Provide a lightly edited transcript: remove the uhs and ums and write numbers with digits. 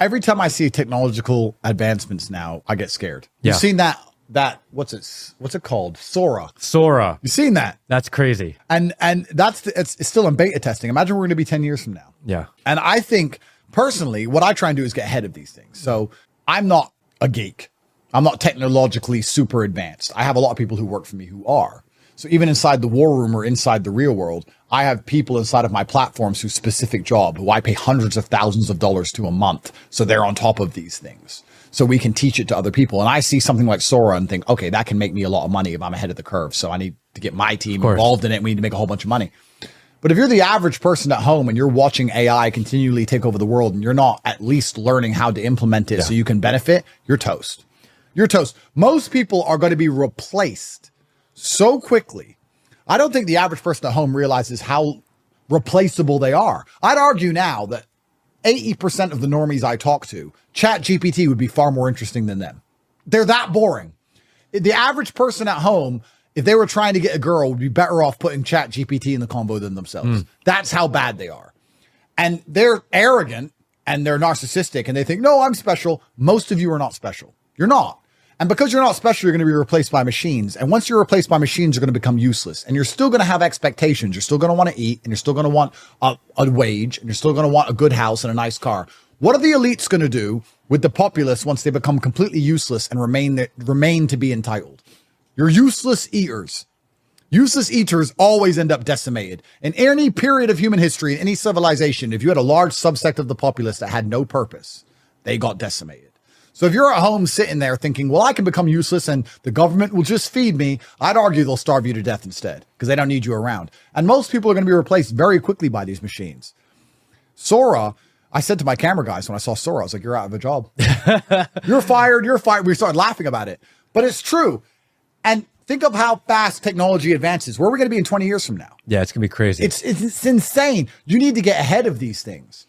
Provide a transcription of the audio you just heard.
every time I see technological advancements now, I get scared. Yeah. You've seen that what's it called? SORA. You've seen that? That's crazy. And it's still in beta testing. Imagine we're going to be 10 years from now. Yeah. And I think personally, what I try and do is get ahead of these things. So I'm not a geek. I'm not technologically super advanced. I have a lot of people who work for me who are. So even inside the war room or inside the real world, I have people inside of my platforms whose specific job, who I pay hundreds of thousands of dollars to a month. So they're on top of these things. So we can teach it to other people. And I see something like SORA and think, okay, that can make me a lot of money if I'm ahead of the curve. So I need to get my team involved in it. We need to make a whole bunch of money. But if you're the average person at home and you're watching AI continually take over the world and you're not at least learning how to implement it so you can benefit, you're toast. You're toast. Most people are going to be replaced so quickly. I don't think the average person at home realizes how replaceable they are. I'd argue now that 80% of the normies I talk to, ChatGPT would be far more interesting than them. They're that boring. The average person at home, if they were trying to get a girl, would be better off putting ChatGPT in the combo than themselves. That's how bad they are. And they're arrogant and they're narcissistic and they think, no, I'm special. Most of you are not special. You're not. And because you're not special, you're going to be replaced by machines. And once you're replaced by machines, you're going to become useless. And you're still going to have expectations. You're still going to want to eat, and you're still going to want a wage, and you're still going to want a good house and a nice car. What are the elites going to do with the populace once they become completely useless and remain to be entitled? You're useless eaters. Useless eaters always end up decimated. In any period of human history, in any civilization, if you had a large subsect of the populace that had no purpose, they got decimated. So if you're at home sitting there thinking, well, I can become useless and the government will just feed me, I'd argue they'll starve you to death instead because they don't need you around. And most people are going to be replaced very quickly by these machines. SORA, I said to my camera guys when I saw SORA, I was like, you're out of a job. You're fired. You're fired. We started laughing about it, but it's true. And think of how fast technology advances. Where are we going to be in 20 years from now? Yeah, it's going to be crazy. It's insane. You need to get ahead of these things.